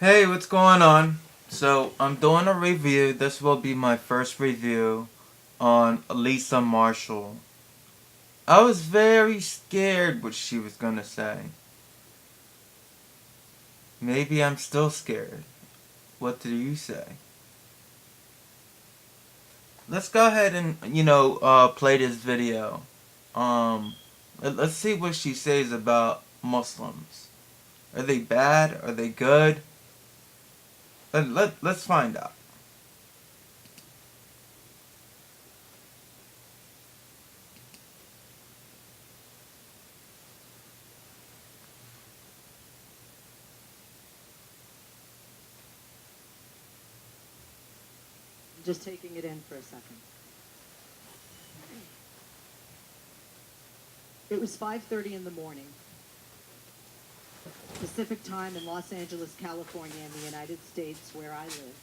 Hey, what's going on? So, I'm doing a review. This will be my first review on Lisa Marshall. I was very scared what she was gonna say. Maybe I'm still scared. What do you say? Let's go ahead and, play this video. Um, let's see what she says about Muslims. Are they bad? Are they good? Let's find out. Just taking it in for a second. It was 5:30 in the morning, Pacific time in Los Angeles, California, in the United States, where I live.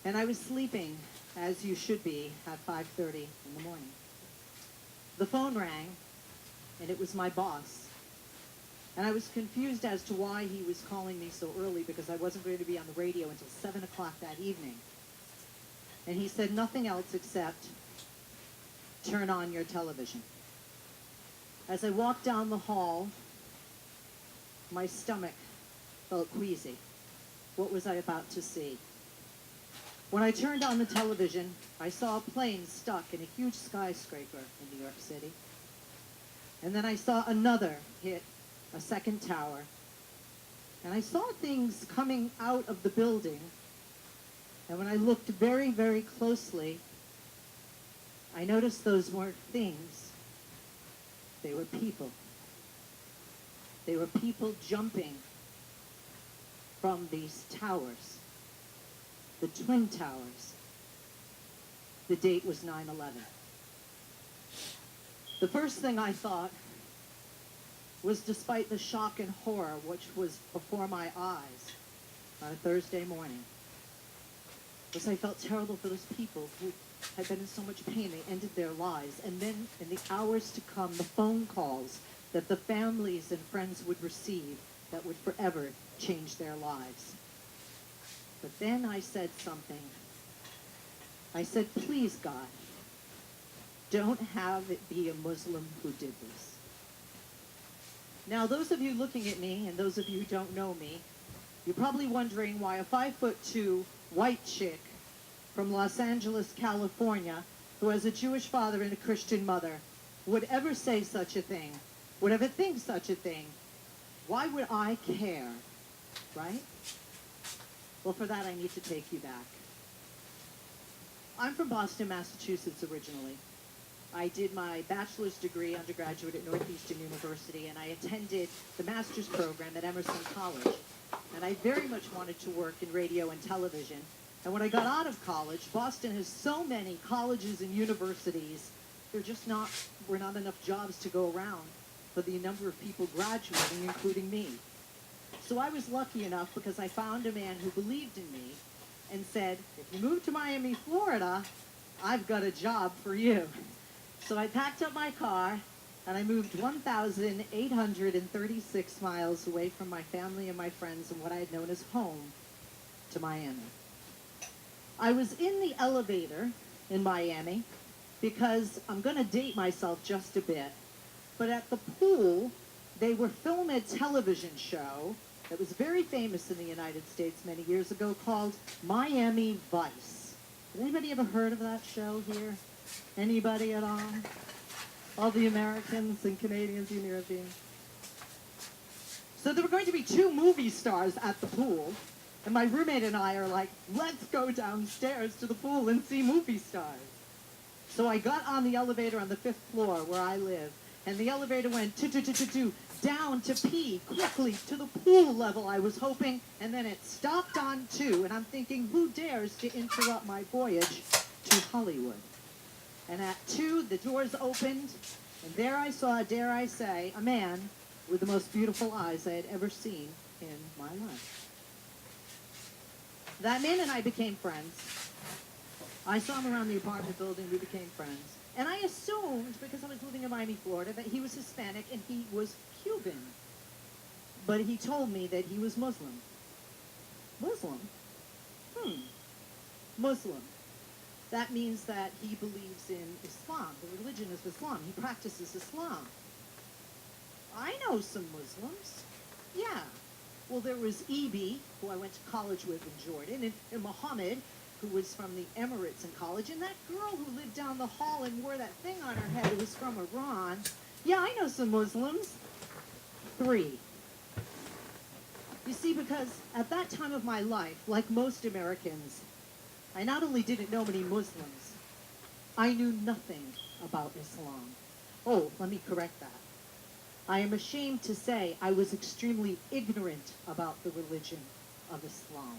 And I was sleeping, as you should be, at 5:30 in the morning. The phone rang, and it was my boss. And I was confused as to why he was calling me so early, because I wasn't going to be on the radio until 7 o'clock that evening. And he said nothing else except, turn on your television. As I walked down the hall, my stomach felt queasy. What was I about to see? When I turned on the television, I saw a plane stuck in a huge skyscraper in New York City. And then I saw another hit a second tower. And I saw things coming out of the building. And when I looked very, very closely, I noticed those weren't things. They were people. They were people jumping from these towers, the Twin Towers. The date was 9/11. The first thing I thought was, despite the shock and horror which was before my eyes on a Thursday morning, was I felt terrible for those people who had been in so much pain. They ended their lives. And then in the hours to come, the phone calls that the families and friends would receive that would forever change their lives. But then I said something. I said, please, God, don't have it be a Muslim who did this. Now, those of you looking at me, and those of you who don't know me, you're probably wondering why a 5'2" white chick from Los Angeles, California, who has a Jewish father and a Christian mother, would ever say such a thing, would ever think such a thing. Why would I care, right? Well, for that, I need to take you back. I'm from Boston, Massachusetts originally. I did my bachelor's degree undergraduate at Northeastern University, and I attended the master's program at Emerson College. And I very much wanted to work in radio and television. And when I got out of college, Boston has so many colleges and universities, were not enough jobs to go around for the number of people graduating, including me. So I was lucky enough because I found a man who believed in me and said, if you move to Miami, Florida, I've got a job for you. So I packed up my car and I moved 1,836 miles away from my family and my friends and what I had known as home to Miami. I was in the elevator in Miami because I'm going to date myself just a bit, but at the pool, they were filming a television show that was very famous in the United States many years ago called Miami Vice. Has anybody ever heard of that show here? Anybody at all? All the Americans and Canadians and Europeans? So there were going to be 2 movie stars at the pool, and my roommate and I are like, let's go downstairs to the pool and see movie stars. So I got on the elevator on the 5th floor where I live, and the elevator went down to pee quickly to the pool level, I was hoping, and then it stopped on 2, and I'm thinking, who dares to interrupt my voyage to Hollywood? And at 2, the doors opened, and there I saw, dare I say, a man with the most beautiful eyes I had ever seen in my life. That man and I became friends. I saw him around the apartment building, we became friends. And I assumed, because I was living in Miami, Florida, that he was Hispanic and he was Cuban. But he told me that he was Muslim. Muslim? Muslim. That means that he believes in Islam, the religion of Islam. He practices Islam. I know some Muslims. Yeah. Well, there was Ebi, who I went to college with in Jordan, and Muhammad, who was from the Emirates in college, and that girl who lived down the hall and wore that thing on her head who was from Iran. Yeah, I know some Muslims. 3. You see, because at that time of my life, like most Americans, I not only didn't know many Muslims, I knew nothing about Islam. Oh, let me correct that. I am ashamed to say I was extremely ignorant about the religion of Islam.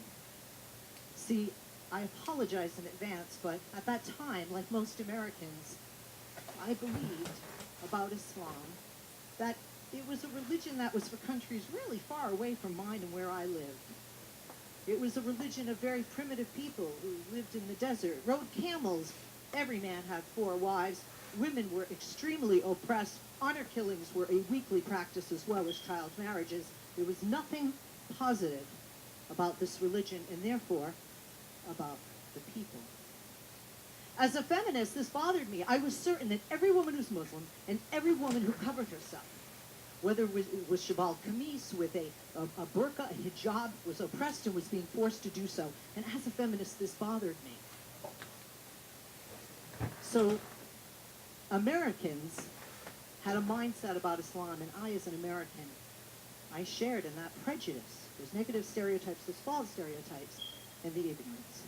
See, I apologize in advance, but at that time, like most Americans, I believed about Islam that it was a religion that was for countries really far away from mine and where I lived. It was a religion of very primitive people who lived in the desert, rode camels. Every man had 4 wives. Women were extremely oppressed. Honor killings were a weekly practice as well as child marriages. There was nothing positive about this religion and therefore about the people. As a feminist, this bothered me. I was certain that every woman who's Muslim and every woman who covered herself, whether it was Shabal Kameez with a burqa, a hijab, was oppressed and was being forced to do so. And as a feminist, this bothered me. So Americans had a mindset about Islam, and I, as an American, I shared in that prejudice. There's negative stereotypes, there's false stereotypes, and the ignorance.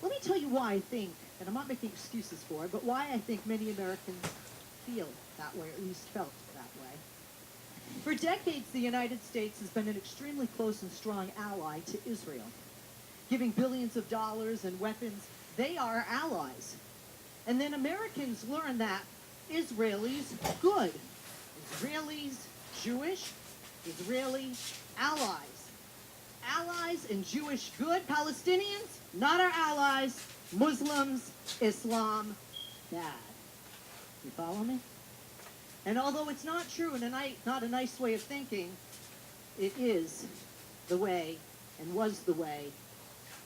Let me tell you why I think, and I'm not making excuses for it, but why I think many Americans feel that way, or at least felt that way. For decades, the United States has been an extremely close and strong ally to Israel, giving billions of dollars and weapons. They are our allies. And then Americans learn that Israelis good. Israelis Jewish, Israeli allies. Allies and Jewish good. Palestinians, not our allies. Muslims, Islam, bad. You follow me? And although it's not true and not a nice way of thinking, it is the way and was the way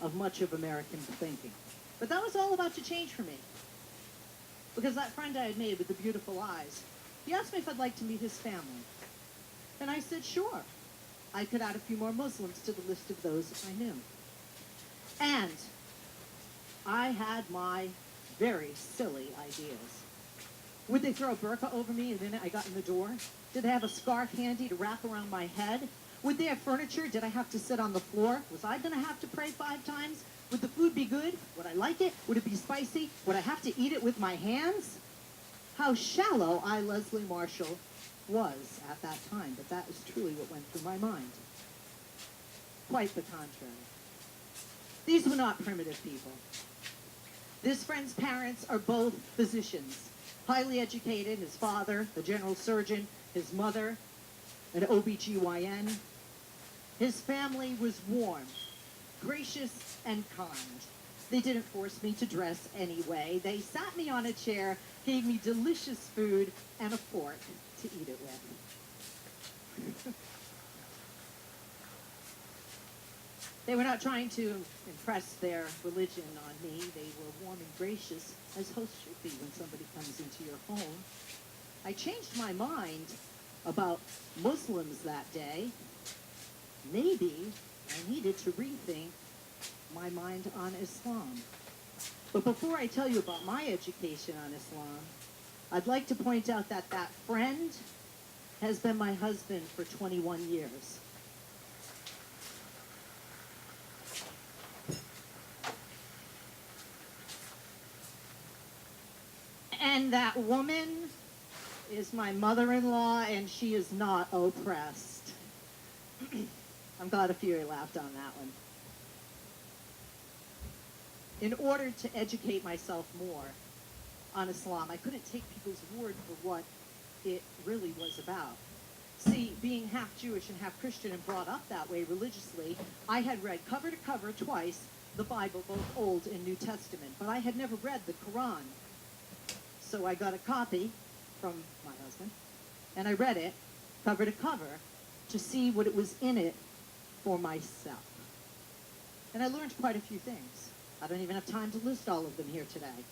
of much of American thinking. But that was all about to change for me. Because that friend I had made with the beautiful eyes, he asked me if I'd like to meet his family. And I said, sure. I could add a few more Muslims to the list of those I knew. And I had my very silly ideas. Would they throw a burqa over me the minute I got in the door? Did they have a scarf handy to wrap around my head? Would they have furniture? Did I have to sit on the floor? Was I going to have to pray 5 times? Would the food be good? Would I like it? Would it be spicy? Would I have to eat it with my hands? How shallow I, Leslie Marshall, was at that time, but that is truly what went through my mind. Quite the contrary. These were not primitive people. This friend's parents are both physicians, highly educated. His father, the general surgeon, his mother, an OBGYN. His family was warm, gracious, and kind. They didn't force me to dress anyway. They sat me on a chair, gave me delicious food, and a fork to eat it with. They were not trying to impress their religion on me. They were warm and gracious, as hosts should be when somebody comes into your home. I changed my mind about Muslims that day. Maybe I needed to rethink my mind on Islam. But before I tell you about my education on Islam, I'd like to point out that that friend has been my husband for 21 years. And that woman is my mother-in-law, and she is not oppressed. I'm glad a few laughed on that one. In order to educate myself more on Islam, I couldn't take people's word for what it really was about. See, being half Jewish and half Christian and brought up that way religiously, I had read cover to cover twice the Bible, both Old and New Testament, but I had never read the Quran. So I got a copy from my husband, and I read it cover to cover to see what it was in it for myself. And I learned quite a few things. I don't even have time to list all of them here today.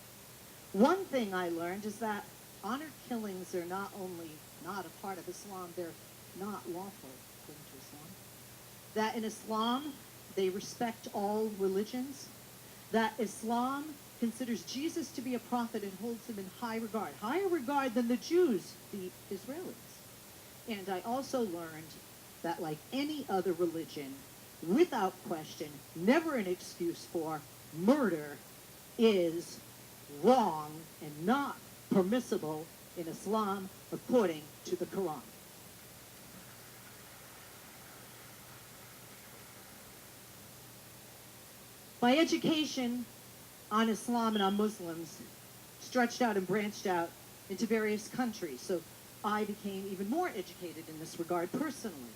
One thing I learned is that honor killings are not only not a part of Islam, they're not lawful according to Islam. That in Islam, they respect all religions. That Islam considers Jesus to be a prophet and holds him in high regard. Higher regard than the Jews, the Israelis. And I also learned that like any other religion, without question, never an excuse for, murder is wrong and not permissible in Islam according to the Quran. My education on Islam and on Muslims stretched out and branched out into various countries, so I became even more educated in this regard personally.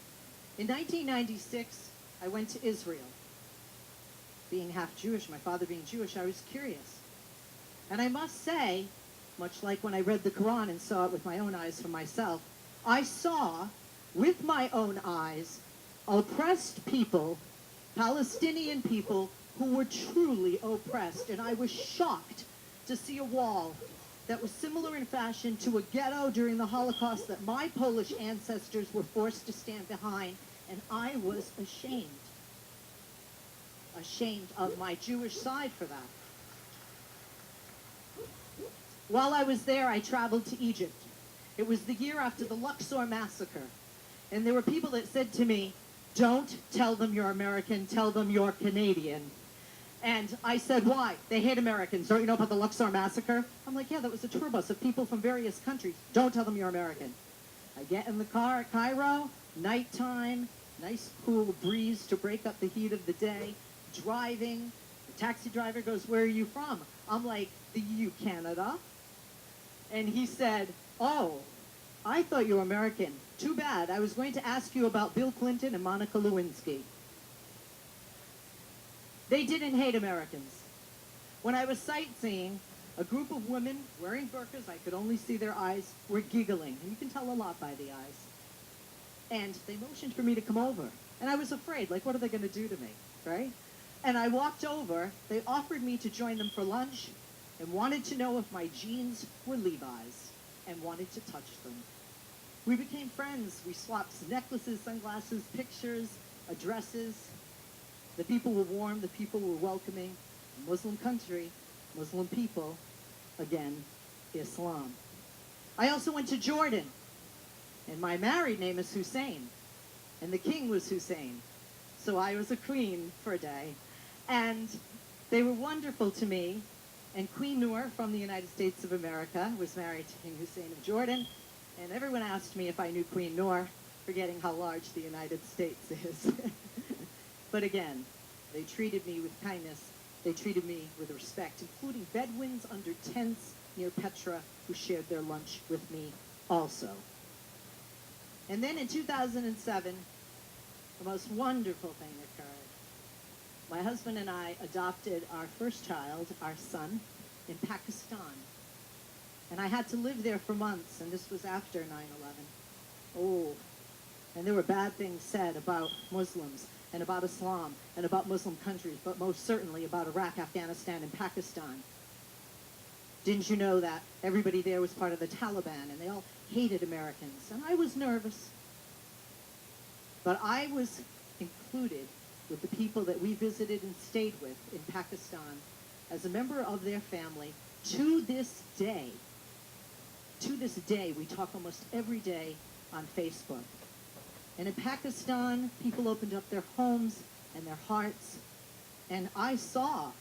In 1996, I went to Israel. Being half Jewish, my father being Jewish, I was curious. And I must say, much like when I read the Quran and saw it with my own eyes for myself, I saw, with my own eyes, oppressed people, Palestinian people, who were truly oppressed. And I was shocked to see a wall that was similar in fashion to a ghetto during the Holocaust that my Polish ancestors were forced to stand behind, and I was ashamed of my Jewish side for that. While I was there, I traveled to Egypt. It was the year after the Luxor massacre, and there were people that said to me, "Don't tell them you're American, tell them you're Canadian." And I said, "Why? They hate Americans. Don't you know about the Luxor massacre?" I'm like, "Yeah, that was a tour bus of people from various countries. Don't tell them you're American." I get in the car at Cairo, nighttime, nice cool breeze to break up the heat of the day, driving. The taxi driver goes, "Where are you from?" I'm like, "The EU, Canada." And he said, "Oh, I thought you were American. Too bad. I was going to ask you about Bill Clinton and Monica Lewinsky." They didn't hate Americans. When I was sightseeing, a group of women wearing burqas, I could only see their eyes, were giggling. And you can tell a lot by the eyes. And they motioned for me to come over. And I was afraid, like, what are they going to do to me, right? And I walked over. They offered me to join them for lunch and wanted to know if my jeans were Levi's and wanted to touch them. We became friends. We swapped necklaces, sunglasses, pictures, addresses. The people were warm. The people were welcoming. Muslim country, Muslim people, again, Islam. I also went to Jordan, and my married name is Hussein, and the king was Hussein. So I was a queen for a day, and they were wonderful to me. And Queen Noor from the United States of America was married to King Hussein of Jordan, and everyone asked me if I knew Queen Noor, forgetting how large the United States is. But again, they treated me with kindness. They treated me with respect, including Bedouins under tents near Petra who shared their lunch with me also. And then in 2007, the most wonderful thing occurred. My husband and I adopted our first child, our son, in Pakistan. And I had to live there for months, and this was after 9/11. Oh, and there were bad things said about Muslims and about Islam and about Muslim countries, but most certainly about Iraq, Afghanistan, and Pakistan. Didn't you know that everybody there was part of the Taliban, and they all hated Americans? And I was nervous. But I was included with the people that we visited and stayed with in Pakistan as a member of their family. To this day, we talk almost every day on Facebook. And in Pakistan, people opened up their homes and their hearts. And I saw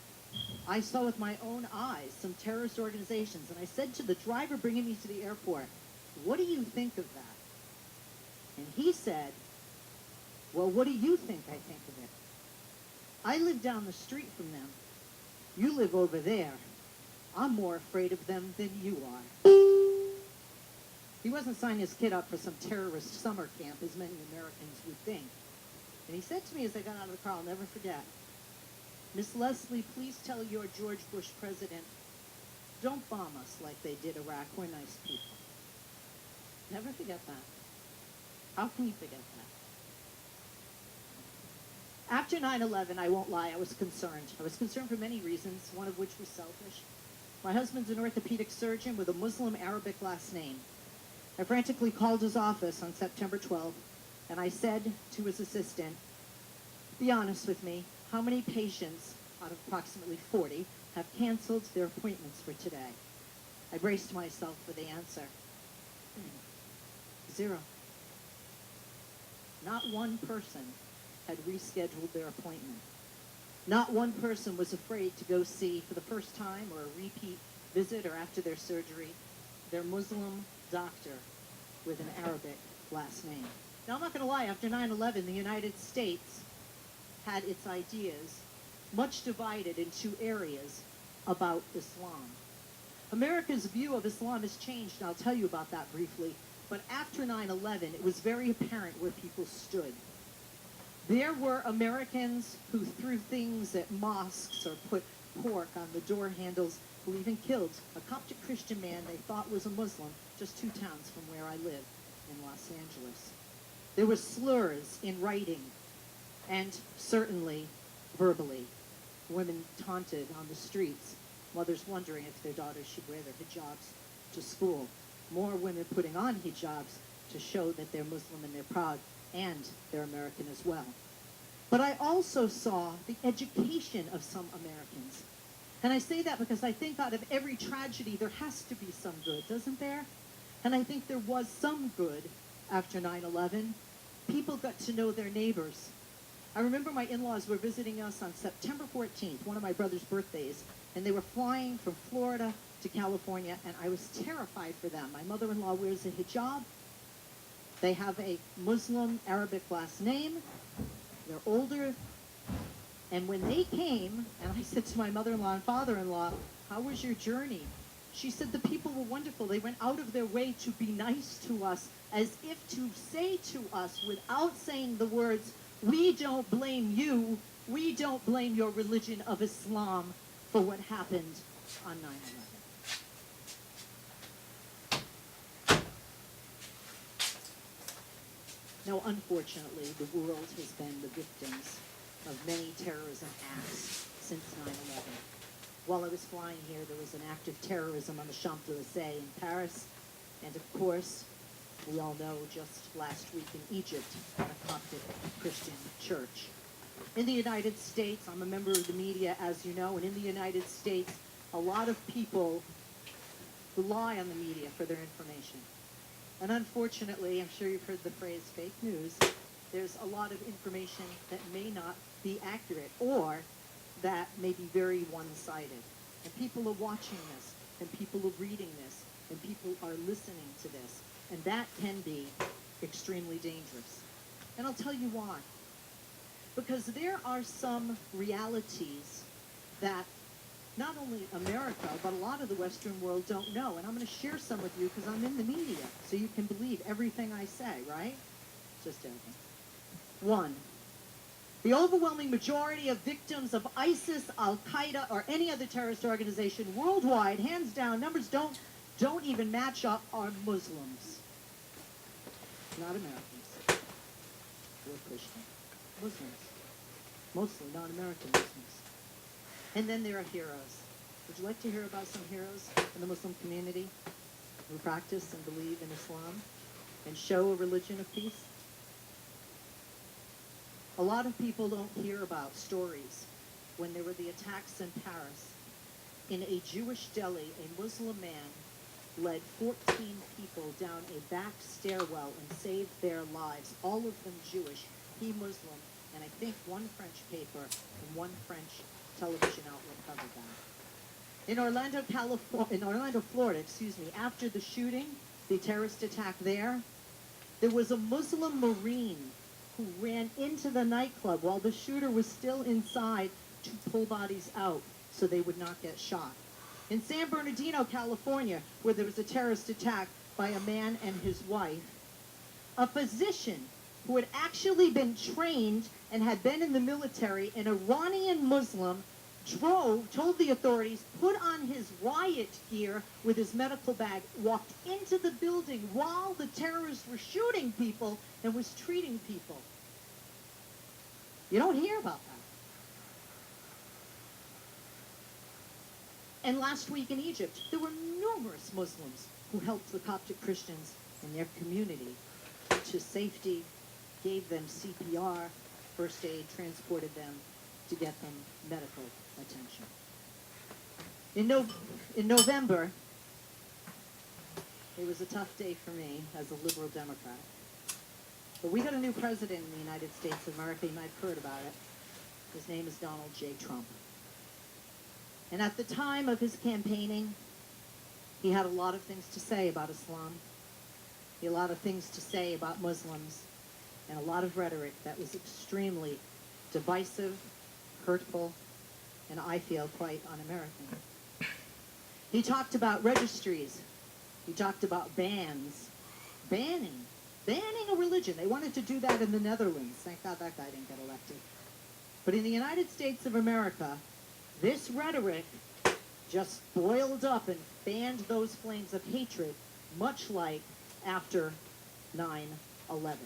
with my own eyes some terrorist organizations. And I said to the driver bringing me to the airport, "What do you think of that?" And he said, "Well, what do you think I think of it? I live down the street from them. You live over there. I'm more afraid of them than you are." He wasn't signing his kid up for some terrorist summer camp, as many Americans would think. And he said to me as I got out of the car, I'll never forget, "Miss Leslie, please tell your George Bush president, don't bomb us like they did Iraq. We're nice people." Never forget that. How can you forget After 9/11, I won't lie, I was concerned. I was concerned for many reasons, one of which was selfish. My husband's an orthopedic surgeon with a Muslim Arabic last name. I frantically called his office on September 12th, and I said to his assistant, be honest with me, how many patients out of approximately 40 have canceled their appointments for today? I braced myself for the answer. 0. Not one person had rescheduled their appointment. Not one person was afraid to go see, for the first time or a repeat visit or after their surgery, their Muslim doctor with an Arabic last name. Now, I'm not going to lie, after 9/11, the United States had its ideas much divided in two areas about Islam. America's view of Islam has changed, and I'll tell you about that briefly. But after 9/11, it was very apparent where people stood. There were Americans who threw things at mosques or put pork on the door handles, who even killed a Coptic Christian man they thought was a Muslim just 2 towns from where I live in Los Angeles. There were slurs in writing and certainly verbally. Women taunted on the streets, mothers wondering if their daughters should wear their hijabs to school. More women putting on hijabs to show that they're Muslim and they're proud and they're American as well. But I also saw the education of some Americans. And I say that because I think out of every tragedy there has to be some good, doesn't there? And I think there was some good after 9/11. People got to know their neighbors. I remember my in-laws were visiting us on September 14th, one of my brother's birthdays, and they were flying from Florida to California, and I was terrified for them. My mother-in-law wears a hijab. They have a Muslim Arabic last name. They're older. And when they came, and I said to my mother-in-law and father-in-law, how was your journey? She said the people were wonderful. They went out of their way to be nice to us, as if to say to us, without saying the words, we don't blame you, we don't blame your religion of Islam for what happened on 9/11. Now, unfortunately, the world has been the victims of many terrorism acts since 9/11. While I was flying here, there was an act of terrorism on the Champs-Élysées in Paris, and of course, we all know just last week in Egypt, at a Coptic Christian church. In the United States, I'm a member of the media, as you know, and in the United States, a lot of people rely on the media for their information. And unfortunately, I'm sure you've heard the phrase fake news, there's a lot of information that may not be accurate or that may be very one-sided. And people are watching this, and people are reading this, and people are listening to this. And that can be extremely dangerous. And I'll tell you why. Because there are some realities that not only America, but a lot of the Western world don't know. And I'm going to share some with you because I'm in the media, so you can believe everything I say, right? Just joking. 1. The overwhelming majority of victims of ISIS, Al-Qaeda, or any other terrorist organization worldwide, hands down, numbers don't even match up, are Muslims. Not Americans. Or Christian. Muslims. Mostly non-American Muslims. And then there are heroes. Would you like to hear about some heroes in the Muslim community who practice and believe in Islam and show a religion of peace? A lot of people don't hear about stories when there were the attacks in Paris. In a Jewish deli, a Muslim man led 14 people down a back stairwell and saved their lives, all of them Jewish, he Muslim, and I think one French paper and one French television outlet covered that. In Orlando, Florida, after the shooting, the terrorist attack there was a Muslim Marine who ran into the nightclub while the shooter was still inside to pull bodies out so they would not get shot. In San Bernardino, California, where there was a terrorist attack by a man and his wife, a physician who had actually been trained and had been in the military, an Iranian Muslim, told the authorities, put on his riot gear with his medical bag, walked into the building while the terrorists were shooting people and was treating people. You don't hear about that. And last week in Egypt, there were numerous Muslims who helped the Coptic Christians in their community to safety, gave them CPR, first aid, transported them to get them medical attention. In November, it was a tough day for me as a liberal Democrat. But we got a new president in the United States of America. You might have heard about it. His name is Donald J. Trump. And at the time of his campaigning, he had a lot of things to say about Islam. He had a lot of things to say about Muslims, and a lot of rhetoric that was extremely divisive, hurtful, and I feel quite un-American. He talked about registries. He talked about bans, banning a religion. They wanted to do that in the Netherlands. Thank God that guy didn't get elected. But in the United States of America, this rhetoric just boiled up and fanned those flames of hatred, much like after 9/11.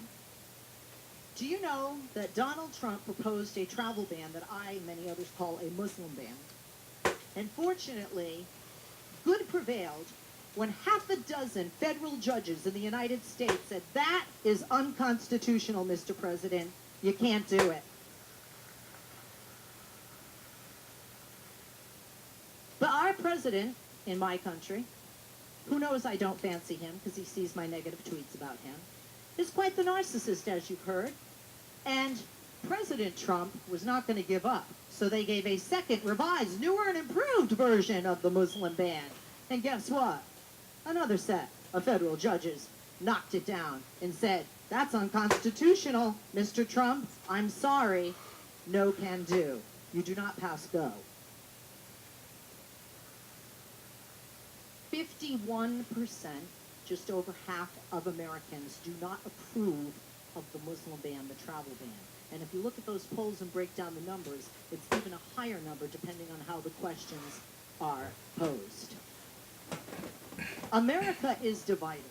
Do you know that Donald Trump proposed a travel ban that I and many others call a Muslim ban? And fortunately, good prevailed when half a dozen federal judges in the United States said, that is unconstitutional, Mr. President. You can't do it. But our president in my country, who knows I don't fancy him because he sees my negative tweets about him, is quite the narcissist, as you've heard. And President Trump was not going to give up. So they gave a second, revised, newer, and improved version of the Muslim ban. And guess what? Another set of federal judges knocked it down and said, that's unconstitutional, Mr. Trump. I'm sorry. No can do. You do not pass go. 51%, just over half of Americans, do not approve of the Muslim ban, the travel ban. And if you look at those polls and break down the numbers, it's even a higher number depending on how the questions are posed. America is divided.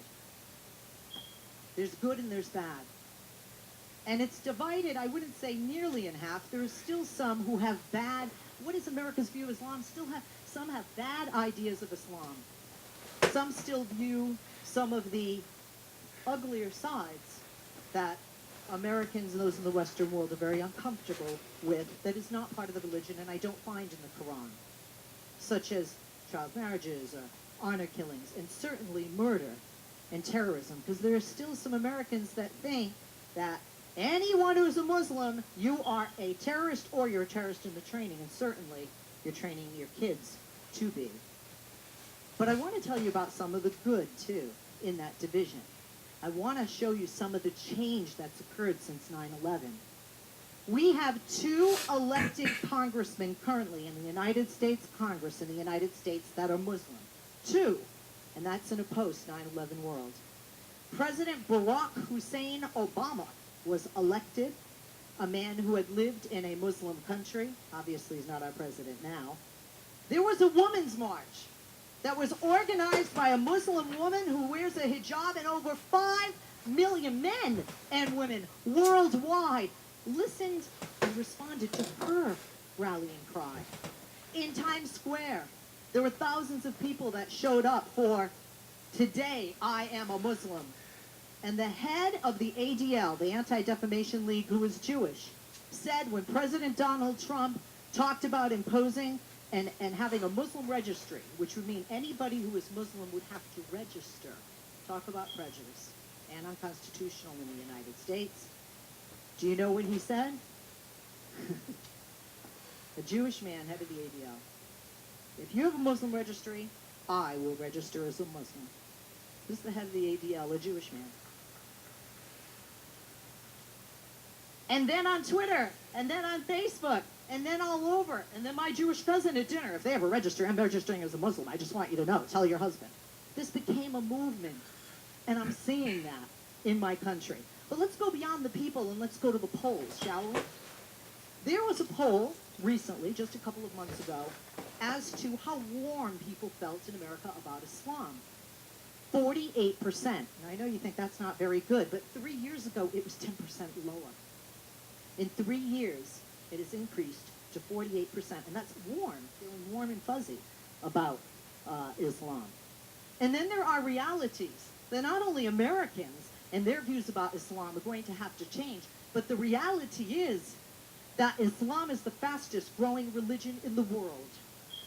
There's good and there's bad. And it's divided, I wouldn't say nearly in half. There are still some who have bad, what is America's view of Islam? Some have bad ideas of Islam. Some still view some of the uglier sides that Americans and those in the Western world are very uncomfortable with, that is not part of the religion and I don't find in the Quran, such as child marriages or honor killings, and certainly murder and terrorism, because there are still some Americans that think that anyone who's a Muslim, you are a terrorist or you're a terrorist in the training, and certainly you're training your kids to be. But I want to tell you about some of the good, too, in that division. I want to show you some of the change that's occurred since 9/11. We have 2 elected congressmen currently in the United States Congress in the United States that are Muslim. 2, and that's in a post-9/11 world. President Barack Hussein Obama was elected, a man who had lived in a Muslim country. Obviously, he's not our president now. There was a women's march that was organized by a Muslim woman who wears a hijab, and over 5 million men and women worldwide listened and responded to her rallying cry. In Times Square, there were thousands of people that showed up for Today I Am a Muslim. And the head of the ADL, the Anti-Defamation League, who was Jewish, said when President Donald Trump talked about imposing and having a Muslim registry, which would mean anybody who is Muslim would have to register. Talk about prejudice and unconstitutional in the United States. Do you know what he said? A Jewish man, head of the ADL. If you have a Muslim registry, I will register as a Muslim. This is the head of the ADL, a Jewish man. And then on Twitter, and then on Facebook, and then all over, and then my Jewish cousin at dinner. If they ever register, I'm registering as a Muslim. I just want you to know. Tell your husband. This became a movement, and I'm seeing that in my country. But let's go beyond the people and let's go to the polls, shall we? There was a poll recently, just a couple of months ago, as to how warm people felt in America about Islam. 48%. Now, I know you think that's not very good, but 3 years ago, it was 10% lower. In 3 years, it has increased to 48%, and that's warm, feeling warm and fuzzy about Islam. And then there are realities that not only Americans and their views about Islam are going to have to change, but the reality is that Islam is the fastest growing religion in the world.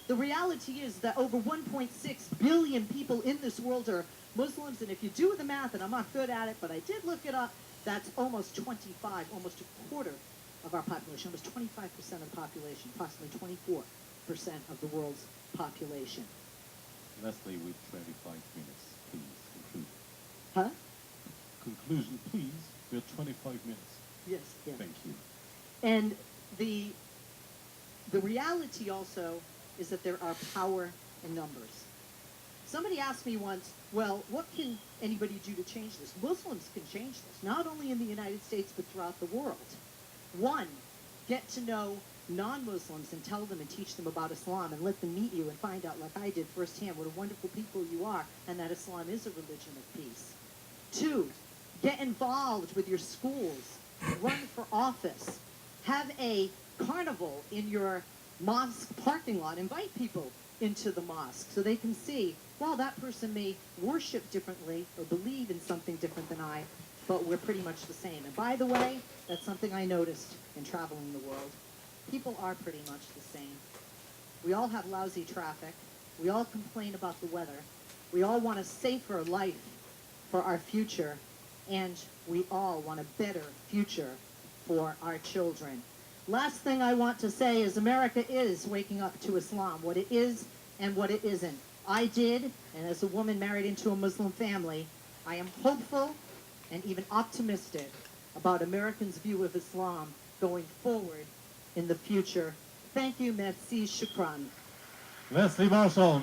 The reality is that over 1.6 billion people in this world are Muslims, and if you do the math, and I'm not good at it, but I did look it up, that's almost 25, almost a quarter of our population, almost 25% of the population, approximately 24% of the world's population. Leslie, with 25 minutes, please conclude. Huh? Conclusion, please. We have 25 minutes. Yes. Yeah. Thank you. And the reality also is that there are power in numbers. Somebody asked me once, well, what can anybody do to change this? Muslims can change this, not only in the United States, but throughout the world. One, get to know non-Muslims and tell them and teach them about Islam and let them meet you and find out, like I did firsthand, what a wonderful people you are and that Islam is a religion of peace. Two, get involved with your schools, run for office, have a carnival in your mosque parking lot, invite people into the mosque so they can see, well, that person may worship differently or believe in something different than I, but we're pretty much the same. And by the way, that's something I noticed in traveling the world. People are pretty much the same. We all have lousy traffic. We all complain about the weather. We all want a safer life for our future. And we all want a better future for our children. Last thing I want to say is America is waking up to Islam, what it is and what it isn't. I did, and as a woman married into a Muslim family, I am hopeful and even optimistic about Americans' view of Islam going forward in the future. Thank you, merci, shukran. Leslie Marshall.